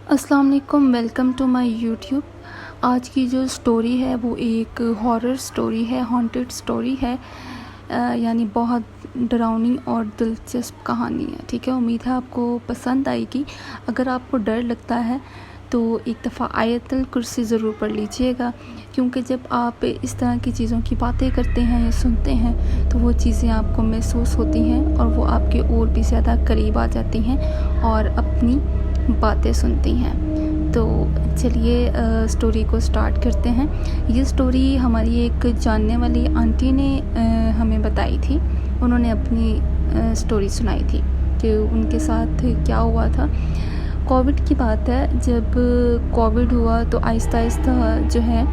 अस्सलाम वालेकुम, welcome to my YouTube. आज की जो स्टोरी है वो एक हॉरर स्टोरी है, हॉन्टेड स्टोरी है। यानी बहुत डरावनी और दिलचस्प कहानी है। ठीक है, उम्मीद है आपको पसंद आएगी। अगर आपको डर लगता है तो एक दफ़ा आयतुल कुर्सी ज़रूर पढ़ लीजिएगा, क्योंकि जब आप इस तरह की चीज़ों की बातें करते हैं या सुनते हैं तो वो चीज़ें आपको महसूस होती हैं और वो आपके और भी ज़्यादा करीब आ जाती हैं और अपनी बातें सुनती हैं। तो चलिए स्टोरी को स्टार्ट करते हैं। ये स्टोरी हमारी एक जानने वाली आंटी ने हमें बताई थी। उन्होंने अपनी स्टोरी सुनाई थी कि उनके साथ क्या हुआ था। कोविड की बात है। जब कोविड हुआ तो आहिस्ता आहिस्ता जो है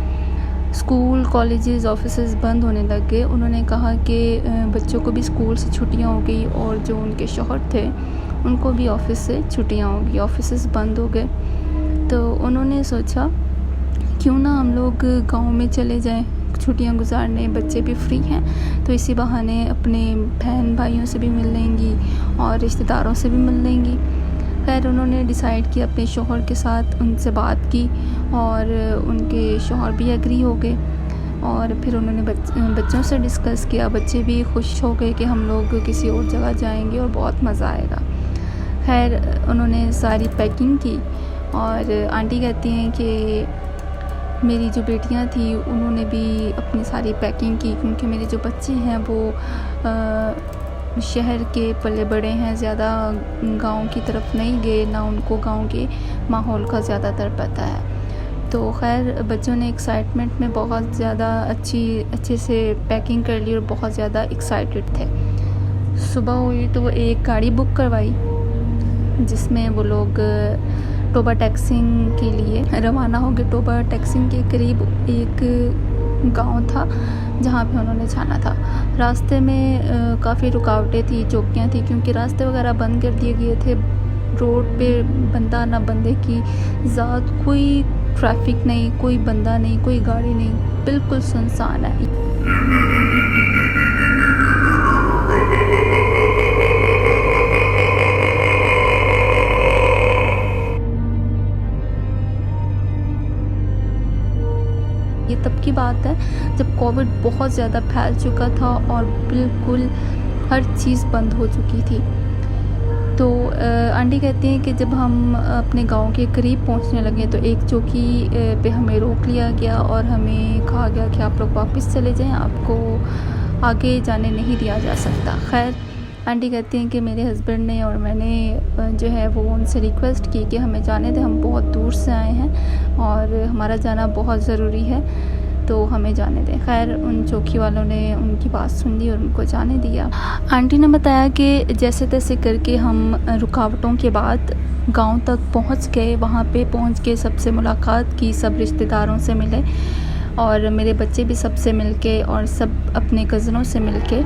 स्कूल, कॉलेजेस, ऑफिसेज बंद होने लग गए। उन्होंने कहा कि बच्चों को भी स्कूल से छुट्टियां हो गई और जो उनके शौहर थे उनको भी ऑफिस से छुट्टियां हो गई, ऑफिसेज बंद हो गए। तो उन्होंने सोचा क्यों ना हम लोग गांव में चले जाएं छुट्टियां गुजारने, बच्चे भी फ्री हैं तो इसी बहाने अपने बहन भाइयों से भी मिल लेंगी और रिश्तेदारों से भी मिल लेंगी। खैर उन्होंने डिसाइड किया, अपने शौहर के साथ उनसे बात की और उनके शौहर भी एग्री हो गए। और फिर उन्होंने बच्चों से डिस्कस किया। बच्चे भी खुश हो गए कि हम लोग किसी और जगह जाएंगे और बहुत मज़ा आएगा। खैर उन्होंने सारी पैकिंग की और आंटी कहती हैं कि मेरी जो बेटियां थी उन्होंने भी अपनी सारी पैकिंग की, क्योंकि मेरे जो बच्चे हैं वो शहर के पले बड़े हैं, ज़्यादा गांव की तरफ नहीं गए, ना उनको गांव के माहौल का ज़्यादातर पता है। तो खैर बच्चों ने एक्साइटमेंट में बहुत ज़्यादा अच्छे से पैकिंग कर ली और बहुत ज़्यादा एक्साइटेड थे। सुबह हुई तो वो एक गाड़ी बुक करवाई जिसमें वो लोग टोबा टैक्सिंग के लिए रवाना हो गए। टोबा टैक्सिंग के करीब एक गांव था जहां पे उन्होंने जाना था। रास्ते में काफ़ी रुकावटें थी, चौकियां थी, क्योंकि रास्ते वगैरह बंद कर दिए गए थे। रोड पे बंदा ना बंदे की ज़ात, कोई ट्रैफिक नहीं, कोई बंदा नहीं, कोई गाड़ी नहीं, बिल्कुल सुनसान है। ये तब की बात है जब कोविड बहुत ज़्यादा फैल चुका था और बिल्कुल हर चीज़ बंद हो चुकी थी। तो आंटी कहती हैं कि जब हम अपने गांव के करीब पहुंचने लगे तो एक चौकी पे हमें रोक लिया गया और हमें कहा गया कि आप लोग वापस चले जाएं, आपको आगे जाने नहीं दिया जा सकता। खैर आंटी कहती हैं कि मेरे हस्बैंड ने और मैंने जो है वो उनसे रिक्वेस्ट की कि हमें जाने दें, हम बहुत दूर से आए हैं और हमारा जाना बहुत ज़रूरी है, तो हमें जाने दें। खैर उन चौकी वालों ने उनकी बात सुन ली और उनको जाने दिया। आंटी ने बताया कि जैसे तैसे करके हम रुकावटों के बाद गांव तक पहुंच गए। वहां पे पहुंच के सबसे मुलाकात की, सब रिश्तेदारों से मिले और मेरे बच्चे भी सबसे मिलके और सब अपने कज़नों से मिलके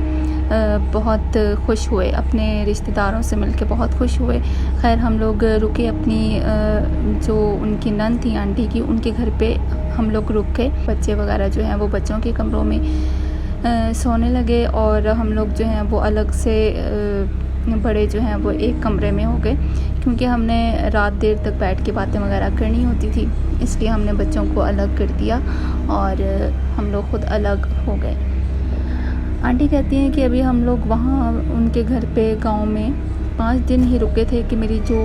बहुत खुश हुए, अपने रिश्तेदारों से मिलके बहुत खुश हुए। खैर हम लोग रुके अपनी जो उनकी नंद थी आंटी की, उनके घर पे हम लोग रुक के बच्चे वगैरह जो हैं वो बच्चों के कमरों में सोने लगे और हम लोग जो हैं वो अलग से बड़े जो हैं वो एक कमरे में हो गए, क्योंकि हमने रात देर तक बैठ के बातें वगैरह करनी होती थी, इसलिए हमने बच्चों को अलग कर दिया और हम लोग खुद अलग हो गए। आंटी कहती हैं कि अभी हम लोग वहाँ उनके घर पे गांव में 5 दिन ही रुके थे कि मेरी जो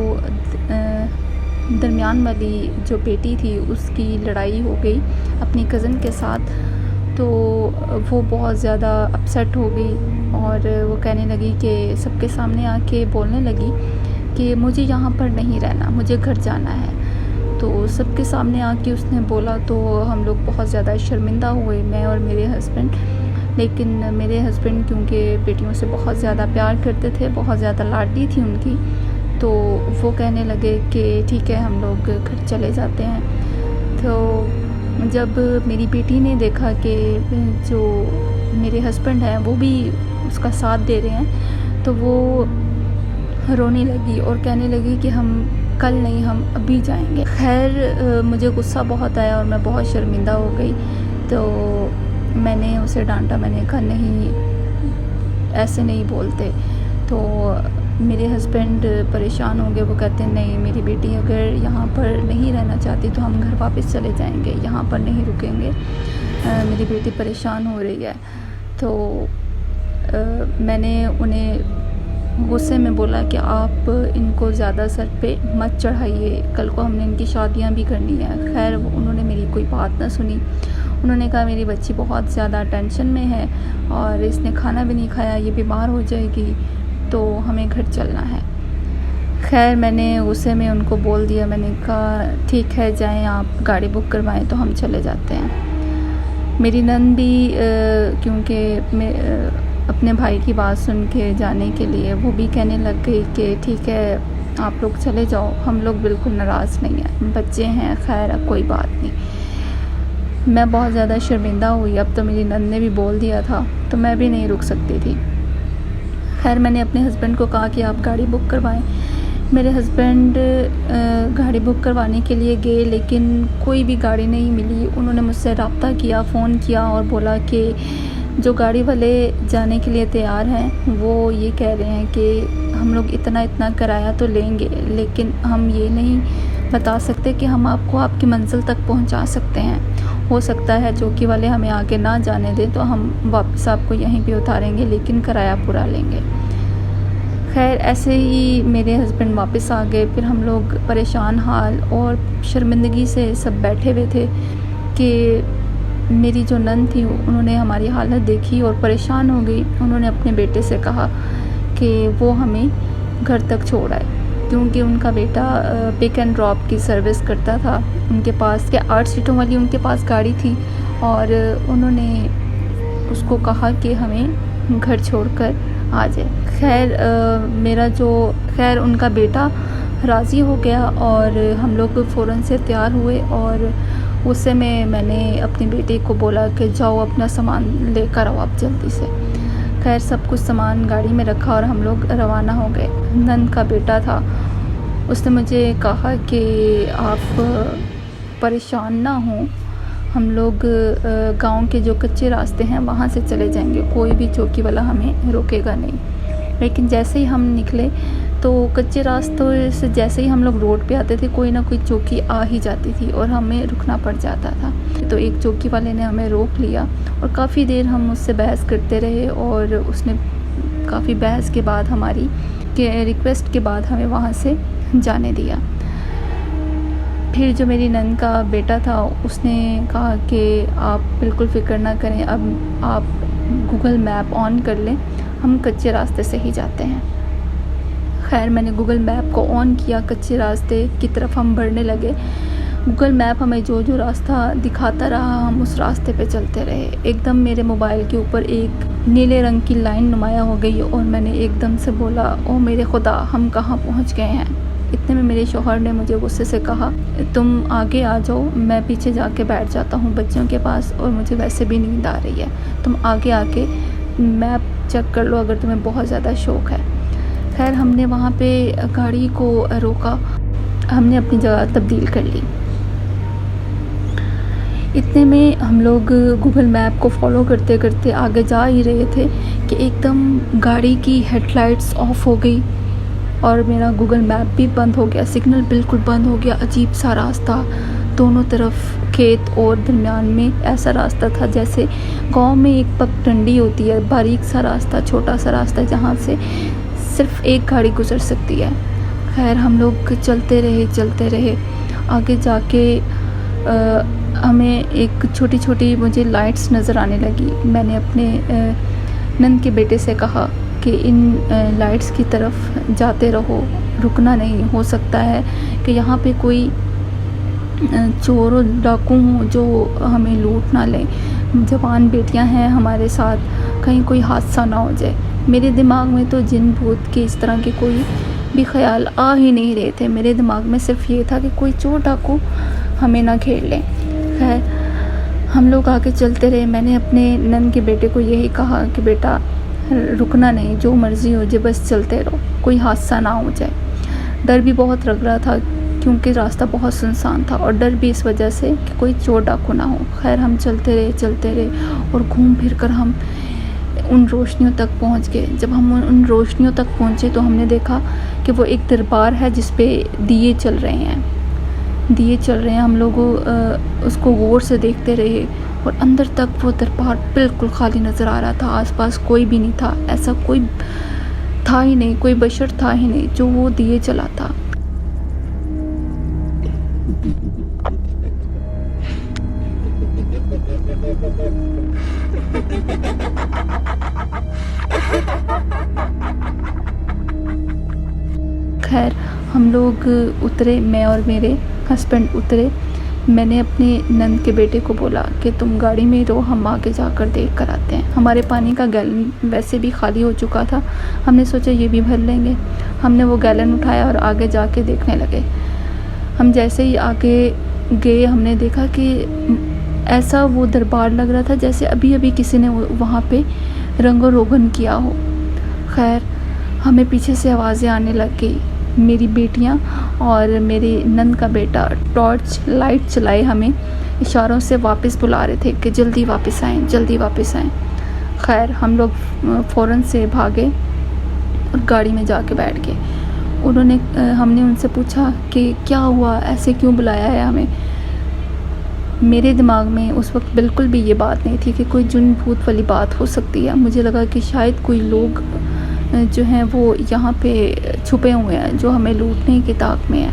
दरमियान वाली जो बेटी थी उसकी लड़ाई हो गई अपनी कज़न के साथ। तो वो बहुत ज़्यादा अपसेट हो गई और वो कहने लगी कि सबके सामने आके बोलने लगी कि मुझे यहाँ पर नहीं रहना, मुझे घर जाना है। तो सबके सामने आके उसने बोला तो हम लोग बहुत ज़्यादा शर्मिंदा हुए, मैं और मेरे हस्बैंड। लेकिन मेरे हस्बैंड क्योंकि बेटियों से बहुत ज़्यादा प्यार करते थे, बहुत ज़्यादा लाडली थी उनकी, तो वो कहने लगे कि ठीक है हम लोग घर चले जाते हैं। तो जब मेरी बेटी ने देखा कि जो मेरे हस्बैंड हैं वो भी उसका साथ दे रहे हैं, तो वो रोने लगी और कहने लगी कि हम कल नहीं, हम अभी जाएंगे। खैर मुझे गुस्सा बहुत आया और मैं बहुत शर्मिंदा हो गई। तो मैंने उसे डांटा, मैंने कहा नहीं ऐसे नहीं बोलते। तो मेरे हस्बैंड परेशान हो गए। वो कहते हैं नहीं, मेरी बेटी अगर यहाँ पर नहीं रहना चाहती तो हम घर वापस चले जाएंगे, यहाँ पर नहीं रुकेंगे, मेरी बेटी परेशान हो रही है। तो मैंने उन्हें गुस्से में बोला कि आप इनको ज़्यादा सर पे मत चढ़ाइए, कल को हमने इनकी शादियां भी करनी है। खैर उन्होंने मेरी कोई बात ना सुनी। उन्होंने कहा मेरी बच्ची बहुत ज़्यादा टेंशन में है और इसने खाना भी नहीं खाया, ये बीमार हो जाएगी, तो हमें घर चलना है। खैर मैंने गुस्से में उनको बोल दिया, मैंने कहा ठीक है जाएं, आप गाड़ी बुक करवाएं तो हम चले जाते हैं। मेरी नंद भी क्योंकि मैं अपने भाई की बात सुन के जाने के लिए वो भी कहने लग गई कि ठीक है आप लोग चले जाओ, हम लोग बिल्कुल नाराज़ नहीं हैं, बच्चे हैं, खैर कोई बात नहीं। मैं बहुत ज़्यादा शर्मिंदा हुई। अब तो मेरी नंद ने भी बोल दिया था तो मैं भी नहीं रुक सकती थी। खैर मैंने अपने हस्बैंड को कहा कि आप गाड़ी बुक करवाएं। मेरे हस्बैंड गाड़ी बुक करवाने के लिए गए, लेकिन कोई भी गाड़ी नहीं मिली। उन्होंने मुझसे रब्ता किया, फ़ोन किया और बोला कि जो गाड़ी वाले जाने के लिए तैयार हैं वो ये कह रहे हैं कि हम लोग इतना इतना किराया तो लेंगे, लेकिन हम ये नहीं बता सकते कि हम आपको आपकी मंजिल तक पहुंचा सकते हैं। हो सकता है चौकी वाले हमें आगे ना जाने दें तो हम वापस आपको यहीं पे उतारेंगे, लेकिन किराया पूरा लेंगे। खैर ऐसे ही मेरे हस्बैंड वापस आ गए। फिर हम लोग परेशान हाल और शर्मिंदगी से सब बैठे हुए थे कि मेरी जो नंद थी उन्होंने हमारी हालत देखी और परेशान हो गई। उन्होंने अपने बेटे से कहा कि वो हमें घर तक छोड़ आए, क्योंकि उनका बेटा पिक एंड ड्रॉप की सर्विस करता था। उनके पास के 8 सीटों वाली उनके पास गाड़ी थी और उन्होंने उसको कहा कि हमें घर छोड़कर आ जाए। खैर उनका बेटा राज़ी हो गया और हम लोग फ़ौरन से तैयार हुए और उस समय मैंने अपने बेटे को बोला कि जाओ अपना सामान लेकर आओ आप जल्दी से। खैर सब कुछ सामान गाड़ी में रखा और हम लोग रवाना हो गए। नंद का बेटा था, उसने मुझे कहा कि आप परेशान ना हों, हम लोग गांव के जो कच्चे रास्ते हैं वहाँ से चले जाएंगे, कोई भी चौकी वाला हमें रोकेगा नहीं। लेकिन जैसे ही हम निकले तो कच्चे रास्तों से जैसे ही हम लोग रोड पे आते थे कोई ना कोई चौकी आ ही जाती थी और हमें रुकना पड़ जाता था। तो एक चौकी वाले ने हमें रोक लिया और काफ़ी देर हम उससे बहस करते रहे और उसने काफ़ी बहस के बाद हमारी रिक्वेस्ट के बाद हमें वहाँ से जाने दिया। फिर जो मेरी नंद का बेटा था उसने कहा कि आप बिल्कुल फ़िक्र ना करें, अब आप गूगल मैप ऑन कर लें, हम कच्चे रास्ते से ही जाते हैं। खैर मैंने गूगल मैप को ऑन किया, कच्चे रास्ते की तरफ हम बढ़ने लगे। गूगल मैप हमें जो जो रास्ता दिखाता रहा हम उस रास्ते पे चलते रहे। एकदम मेरे मोबाइल के ऊपर एक नीले रंग की लाइन नुमाया हो गई और मैंने एकदम से बोला, ओ मेरे खुदा, हम कहाँ पहुँच गए हैं। इतने में मेरे शौहर ने मुझे गुस्से से कहा, तुम आगे आ जाओ, मैं पीछे जाके बैठ जाता हूँ बच्चों के पास और मुझे वैसे भी नींद आ रही है, तुम आगे आके मैप चेक कर लो अगर तुम्हें बहुत ज़्यादा शौक़ है। खैर हमने वहाँ पे गाड़ी को रोका, हमने अपनी जगह तब्दील कर ली। इतने में हम लोग गूगल मैप को फॉलो करते करते आगे जा ही रहे थे कि एकदम गाड़ी की हेडलाइट्स ऑफ हो गई और मेरा गूगल मैप भी बंद हो गया, सिग्नल बिल्कुल बंद हो गया। अजीब सा रास्ता, दोनों तरफ खेत और दरमियान में ऐसा रास्ता था जैसे गांव में एक पगडंडी होती है, बारीक सा रास्ता, छोटा सा रास्ता जहाँ से सिर्फ एक गाड़ी गुजर सकती है। खैर हम लोग चलते रहे। आगे जाके हमें एक छोटी छोटी मुझे लाइट्स नज़र आने लगी। मैंने अपने नंद के बेटे से कहा कि इन लाइट्स की तरफ जाते रहो, रुकना नहीं, हो सकता है कि यहाँ पे कोई चोर और डाकू हों जो हमें लूट ना लें, जवान बेटियां हैं हमारे साथ, कहीं कोई हादसा ना हो जाए। मेरे दिमाग में तो जिन भूत के इस तरह के कोई भी ख्याल आ ही नहीं रहे थे। मेरे दिमाग में सिर्फ ये था कि कोई चोर डाकू हमें ना घेर लें। खैर हम लोग आगे चलते रहे। मैंने अपने नंद के बेटे को यही कहा कि बेटा रुकना नहीं, जो मर्ज़ी हो जाए, बस चलते रहो, कोई हादसा ना हो जाए। डर भी बहुत लग रहा था क्योंकि रास्ता बहुत सुनसान था और डर भी इस वजह से कि कोई चोर डाकू ना हो। खैर हम चलते रहे और घूम फिर कर हम उन रोशनियों तक पहुंच गए। जब हम उन रोशनियों तक पहुंचे तो हमने देखा कि वो एक दरबार है जिस पे दिए चल रहे हैं। हम लोग उसको गौर से देखते रहे और अंदर तक वो दरबार बिल्कुल खाली नज़र आ रहा था। आसपास कोई भी नहीं था, ऐसा कोई था ही नहीं, कोई बशर था ही नहीं जो वो दिए जलाता। खैर हम लोग उतरे, मैं और मेरे हस्बैंड उतरे। मैंने अपने नंद के बेटे को बोला कि तुम गाड़ी में रहो, हम आगे जाकर देख कर आते हैं। हमारे पानी का गैलन वैसे भी खाली हो चुका था, हमने सोचा ये भी भर लेंगे। हमने वो गैलन उठाया और आगे जाके देखने लगे। हम जैसे ही आगे गए हमने देखा कि ऐसा वो दरबार लग रहा था जैसे अभी अभी किसी ने वहाँ पे रंगो रोगन किया हो। खैर हमें पीछे से आवाज़ें आने लग गई। मेरी बेटियां और मेरे नंद का बेटा टॉर्च लाइट चलाए हमें इशारों से वापस बुला रहे थे कि जल्दी वापस आएं, जल्दी वापस आएं। खैर हम लोग फ़ौरन से भागे और गाड़ी में जाके बैठ गए। हमने उनसे पूछा कि क्या हुआ, ऐसे क्यों बुलाया है हमें। मेरे दिमाग में उस वक्त बिल्कुल भी ये बात नहीं थी कि कोई जुन भूत वाली बात हो सकती है। मुझे लगा कि शायद कोई लोग जो हैं वो यहाँ पे छुपे हुए हैं जो हमें लूटने की ताक में है।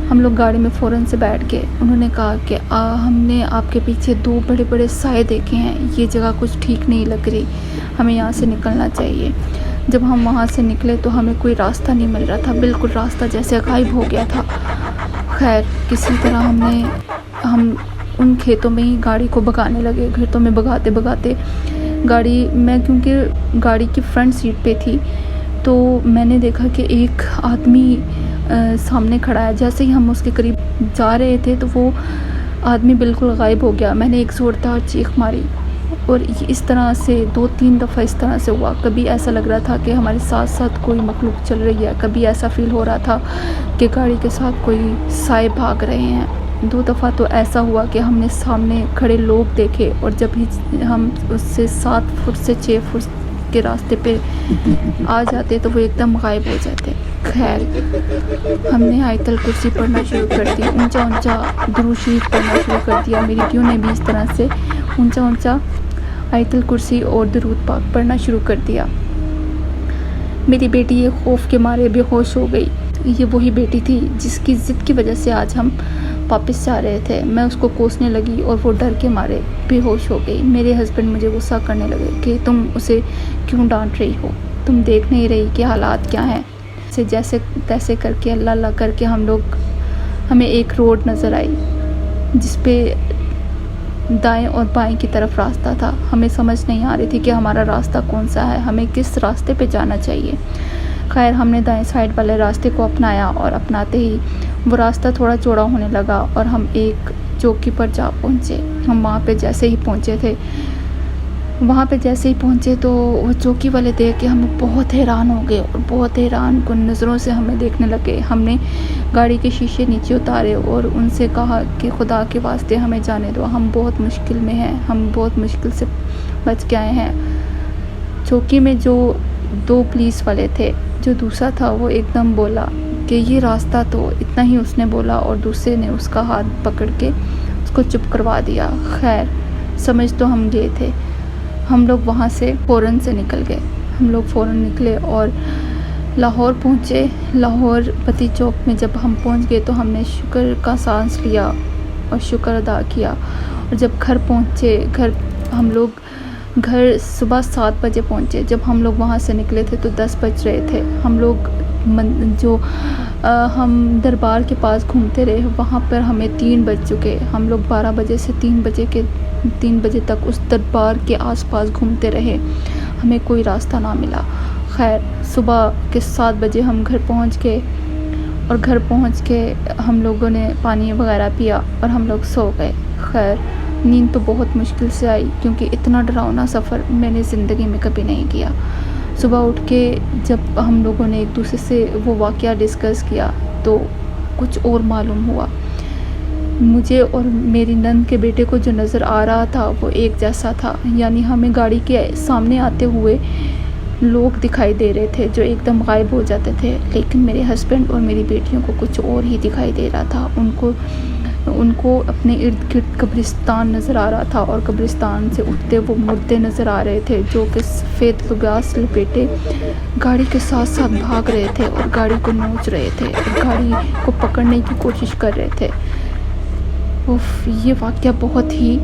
हम लोग गाड़ी में फ़ौरन से बैठ गए। उन्होंने कहा कि हमने आपके पीछे 2 बड़े बड़े साए देखे हैं, ये जगह कुछ ठीक नहीं लग रही, हमें यहाँ से निकलना चाहिए। जब हम वहाँ से निकले तो हमें कोई रास्ता नहीं मिल रहा था, बिल्कुल रास्ता जैसे गायब हो गया था। खैर किसी तरह हम उन खेतों में ही गाड़ी को भगाने लगे। खेतों में भगाते भगाते मैं क्योंकि गाड़ी की फ्रंट सीट पे थी तो मैंने देखा कि एक आदमी सामने खड़ा है। जैसे ही हम उसके करीब जा रहे थे तो वो आदमी बिल्कुल गायब हो गया। मैंने एक ज़ोरदार चीख मारी और इस तरह से 2-3 दफ़ा इस तरह से हुआ। कभी ऐसा लग रहा था कि हमारे साथ साथ कोई मखलूक चल रही है, कभी ऐसा फ़ील हो रहा था कि गाड़ी के साथ कोई साए भाग रहे हैं। 2 दफ़ा तो ऐसा हुआ कि हमने सामने खड़े लोग देखे और जब भी हम उससे 7 फुट से 6 फुट के रास्ते पे आ जाते तो वो एकदम गायब हो जाते। खैर हमने आयतल कुर्सी पढ़ना शुरू कर दी, ऊंचा ऊंचा दुरूद शरीफ पढ़ना शुरू कर दिया। मेरी बेटियों ने भी इस तरह से ऊंचा ऊंचा आयतल कुर्सी और दुरूद पाक पढ़ना शुरू कर दिया। मेरी बेटी ये खौफ के मारे बेहोश हो गई। ये वही बेटी थी जिसकी ज़िद की वजह से आज हम वापस जा रहे थे। मैं उसको कोसने लगी और वो डर के मारे बेहोश हो गई। मेरे हस्बैंड मुझे गुस्सा करने लगे कि तुम उसे क्यों डांट रही हो, तुम देख नहीं रही कि हालात क्या हैं। से जैसे तैसे करके अल्लाह अल्लाह करके हमें एक रोड नज़र आई जिस पे दाएं और बाएं की तरफ रास्ता था। हमें समझ नहीं आ रही थी कि हमारा रास्ता कौन सा है, हमें किस रास्ते पे जाना चाहिए। खैर हमने दाएं साइड वाले रास्ते को अपनाया और अपनाते ही वो रास्ता थोड़ा चौड़ा होने लगा और हम एक चौकी पर जा पहुँचे। हम वहाँ पे जैसे ही पहुँचे तो वो चौकी वाले देख के हम बहुत हैरान हो गए और बहुत हैरान कुन नज़रों से हमें देखने लगे। हमने गाड़ी के शीशे नीचे उतारे और उनसे कहा कि खुदा के वास्ते हमें जाने दो, हम बहुत मुश्किल में हैं, हम बहुत मुश्किल से बच के आए हैं। चौकी में जो 2 पुलिस वाले थे, जो दूसरा था वो एकदम बोला कि ये रास्ता तो, इतना ही उसने बोला और दूसरे ने उसका हाथ पकड़ के उसको चुप करवा दिया। खैर समझ तो हम गए थे। हम लोग वहाँ से फ़ौरन से निकल गए। हम लोग फ़ौरन निकले और लाहौर पहुँचे। लाहौर पति चौक में जब हम पहुँच गए तो हमने शुक्र का सांस लिया और शुक्र अदा किया। और जब घर पहुँचे, हम लोग घर सुबह 7 बजे पहुँचे। जब हम लोग वहाँ से निकले थे तो 10 बज रहे थे। हम लोग हम दरबार के पास घूमते रहे, वहाँ पर हमें 3 बज चुके। हम लोग 12 बजे से 3 बजे तक उस दरबार के आसपास घूमते रहे, हमें कोई रास्ता ना मिला। खैर सुबह के 7 बजे हम घर पहुँच गए और घर पहुँच के हम लोगों ने पानी वगैरह पिया और हम लोग सो गए। खैर नींद तो बहुत मुश्किल से आई क्योंकि इतना डरावना सफ़र मैंने ज़िंदगी में कभी नहीं किया। सुबह उठ के जब हम लोगों ने एक दूसरे से वो वाक़या डिस्कस किया तो कुछ और मालूम हुआ। मुझे और मेरी नंद के बेटे को जो नज़र आ रहा था वो एक जैसा था, यानी हमें गाड़ी के सामने आते हुए लोग दिखाई दे रहे थे जो एकदम गायब हो जाते थे, लेकिन मेरे हस्बैंड और मेरी बेटियों को कुछ और ही दिखाई दे रहा था। उनको अपने इर्द गिर्द कब्रिस्तान नज़र आ रहा था और कब्रिस्तान से उठते वो मुर्दे नज़र आ रहे थे जो कि सफ़ेद लिबास लपेटे गाड़ी के साथ साथ भाग रहे थे और गाड़ी को नोच रहे थे और गाड़ी को पकड़ने की कोशिश कर रहे थे। उफ, ये वाक़या बहुत ही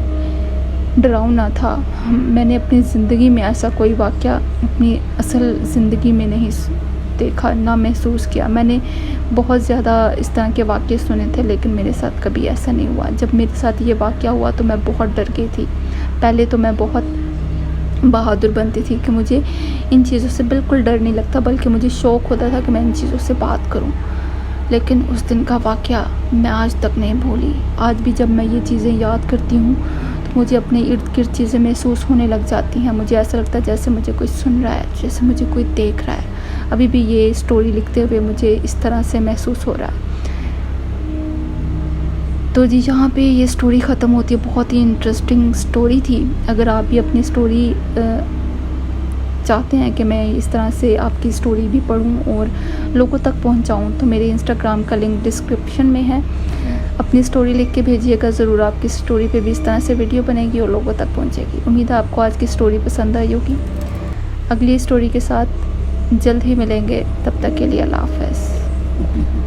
डरावना था। मैंने अपनी ज़िंदगी में ऐसा कोई वाक़या अपनी असल ज़िंदगी में नहीं देखा, ना महसूस किया। मैंने बहुत ज़्यादा इस तरह के वाक़ये सुने थे, लेकिन मेरे साथ कभी ऐसा नहीं हुआ। जब मेरे साथ ये वाक़या हुआ तो मैं बहुत डर गई थी। पहले तो मैं बहुत बहादुर बनती थी कि मुझे इन चीज़ों से बिल्कुल डर नहीं लगता, बल्कि मुझे शौक़ होता था कि मैं इन चीज़ों से बात करूं। लेकिन उस दिन का वाक़या मैं आज तक नहीं भूली। आज भी जब मैं ये चीज़ें याद करती हूँ तो मुझे अपने इर्द गिर्द चीज़ें महसूस होने लग जाती हैं। मुझे ऐसा लगता है जैसे मुझे कोई सुन रहा है, जैसे मुझे कोई देख रहा है। अभी भी ये स्टोरी लिखते हुए मुझे इस तरह से महसूस हो रहा है। तो जी, यहाँ पे ये स्टोरी ख़त्म होती है। बहुत ही इंटरेस्टिंग स्टोरी थी। अगर आप भी अपनी स्टोरी चाहते हैं कि मैं इस तरह से आपकी स्टोरी भी पढूं और लोगों तक पहुंचाऊं, तो मेरे इंस्टाग्राम का लिंक डिस्क्रिप्शन में है। अपनी स्टोरी लिख के भेजिएगा ज़रूर। आपकी स्टोरी पे भी इस तरह से वीडियो बनेगी और लोगों तक पहुंचेगी। उम्मीद है आपको आज की स्टोरी पसंद आई होगी। अगली स्टोरी के साथ जल्द ही मिलेंगे, तब तक के लिए अल्लाह हाफ़िज़।